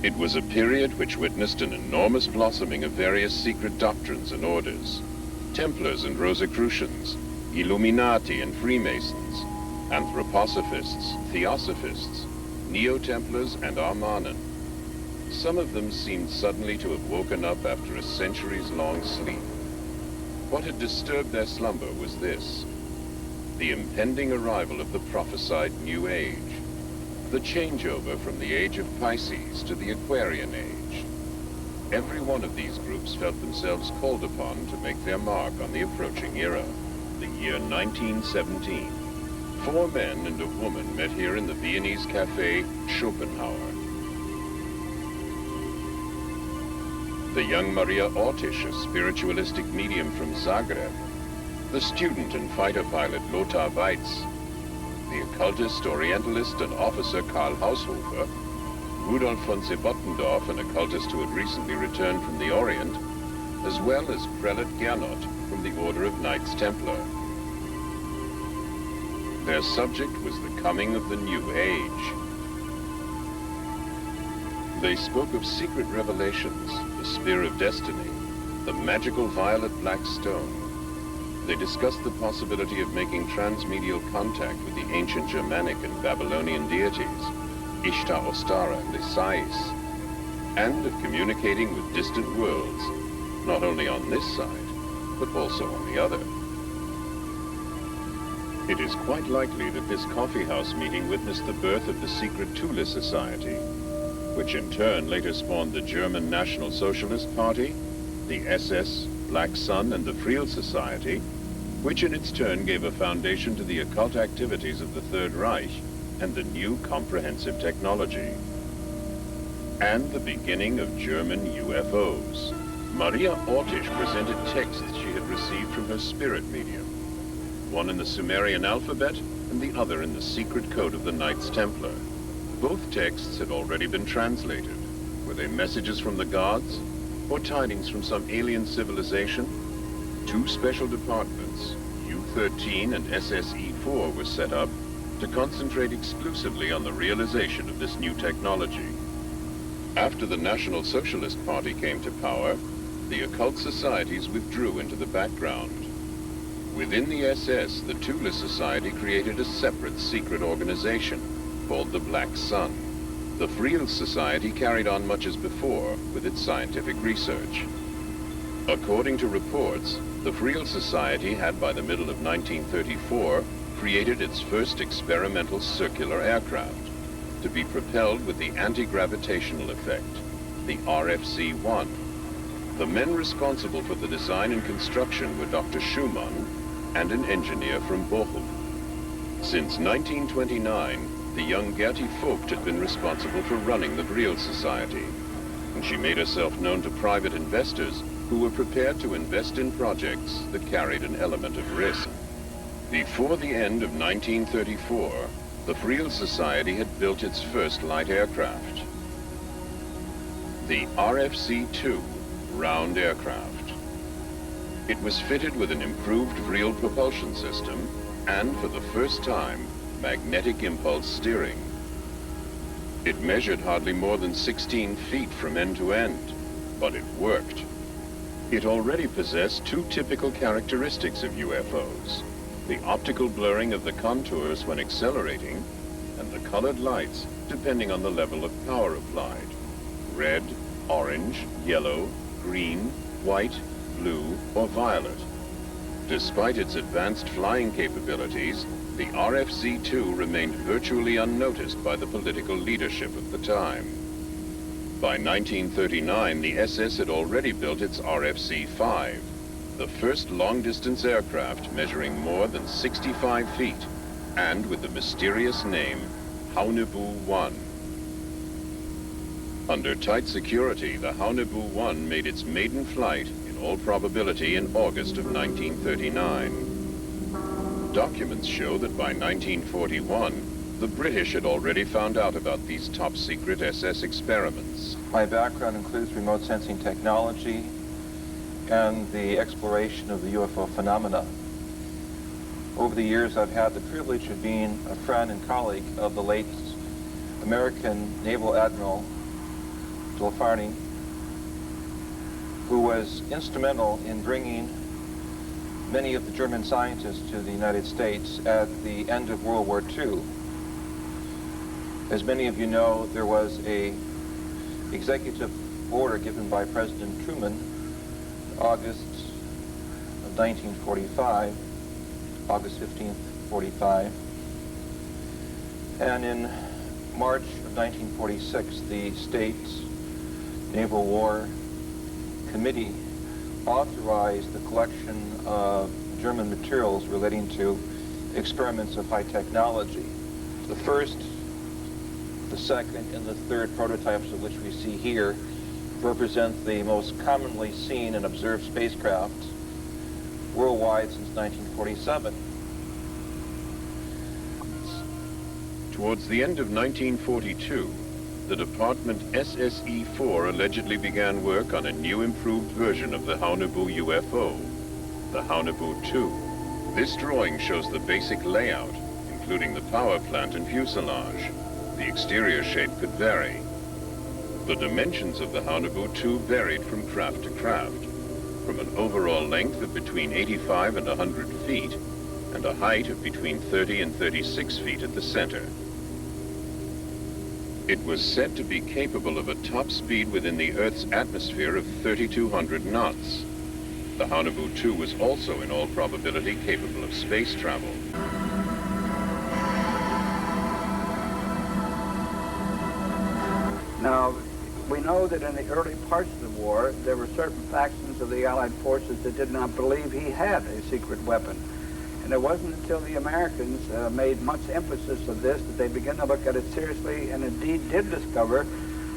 It was a period which witnessed an enormous blossoming of various secret doctrines and orders. Templars and Rosicrucians, Illuminati and Freemasons, Anthroposophists, Theosophists, Neo-Templars and Armanen. Some of them seemed suddenly to have woken up after a centuries-long sleep. What had disturbed their slumber was this: the impending arrival of the prophesied New Age, the changeover from the age of Pisces to the Aquarian Age. Every one of these groups felt themselves called upon to make their mark on the approaching era, the year 1917. 4 men and a woman met here in the Viennese cafe Schopenhauer. The young Maria Ortiz, a spiritualistic medium from Zagreb, the student and fighter pilot Lothar Weitz, the occultist, orientalist, and officer Karl Haushofer, Rudolf von Sebottendorf, an occultist who had recently returned from the Orient, as well as Prelate Gernot from the Order of Knights Templar. Their subject was the coming of the New Age. They spoke of secret revelations, the spear of destiny, the magical violet black stone. They discussed the possibility of making transmedial contact with the ancient Germanic and Babylonian deities, Ishtar, Ostara, and Isais, and of communicating with distant worlds, not only on this side, but also on the other. It is quite likely that this coffeehouse meeting witnessed the birth of the secret Thule Society, which in turn later spawned the German National Socialist Party, the SS, Black Sun, and the Vril Society, which in its turn gave a foundation to the occult activities of the Third Reich and the new comprehensive technology. And the beginning of German UFOs. Maria Ortiz presented texts she had received from her spirit medium, one in the Sumerian alphabet and the other in the secret code of the Knights Templar. Both texts had already been translated. Were they messages from the gods or tidings from some alien civilization? 2 special departments, U-13 and SSE-4, were set up to concentrate exclusively on the realization of this new technology. After the National Socialist Party came to power, the occult societies withdrew into the background. Within the SS, the Thule Society created a separate secret organization called the Black Sun. The Vril Society carried on much as before with its scientific research. According to reports, the Vril Society had by the middle of 1934 created its first experimental circular aircraft to be propelled with the anti-gravitational effect, the RFC-1. The men responsible for the design and construction were Dr. Schumann and an engineer from Bochum. Since 1929, the young Gertie Vogt had been responsible for running the Vril Society, and she made herself known to private investors who were prepared to invest in projects that carried an element of risk. Before the end of 1934, the Vril Society had built its first light aircraft, the RFC-2 round aircraft. It was fitted with an improved Vril propulsion system and, for the first time, magnetic impulse steering. It measured hardly more than 16 feet from end to end, but it worked. It already possessed 2 typical characteristics of UFOs: the optical blurring of the contours when accelerating, and the colored lights depending on the level of power applied: red, orange, yellow, green, white, blue, or violet. Despite its advanced flying capabilities, the RFC-2 remained virtually unnoticed by the political leadership of the time. By 1939, the SS had already built its RFC-5, the first long-distance aircraft measuring more than 65 feet, and with the mysterious name Haunebu-1. Under tight security, the Haunebu-1 made its maiden flight, in all probability, in August of 1939. Documents show that by 1941, the British had already found out about these top-secret SS experiments. My background includes remote sensing technology and the exploration of the UFO phenomena. Over the years, I've had the privilege of being a friend and colleague of the late American Naval Admiral Zulfarni, who was instrumental in bringing many of the German scientists to the United States at the end of World War II. As many of you know, there was an executive order given by President Truman in August of 1945, August 15th, 45. And in March of 1946, the States Naval War Committee authorized the collection of German materials relating to experiments of high technology. The first, the second, and the third prototypes of which we see here represent the most commonly seen and observed spacecraft worldwide since 1947. Towards the end of 1942, the Department SSE-4 allegedly began work on a new improved version of the Haunebu UFO, the Haunebu 2. This drawing shows the basic layout, including the power plant and fuselage. The exterior shape could vary. The dimensions of the Haunebu 2 varied from craft to craft, from an overall length of between 85 and 100 feet, and a height of between 30 and 36 feet at the center. It was said to be capable of a top speed within the Earth's atmosphere of 3,200 knots. The Haunebu 2 was also, in all probability, capable of space travel. Now, we know that in the early parts of the war, there were certain factions of the Allied forces that did not believe he had a secret weapon. And it wasn't until the Americans made much emphasis of this that they began to look at it seriously, and indeed did discover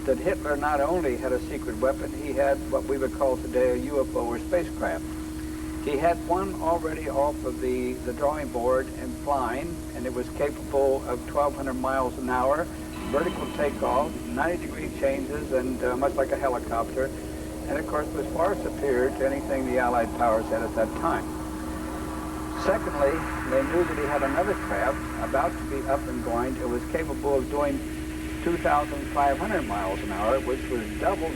that Hitler not only had a secret weapon, he had what we would call today a UFO or spacecraft. He had one already off of the drawing board and flying, and it was capable of 1,200 miles an hour, vertical takeoff, 90-degree changes, and much like a helicopter, and of course was far superior to anything the Allied powers had at that time. Secondly, they knew that he had another craft about to be up and going. It was capable of doing 2,500 miles an hour, which was double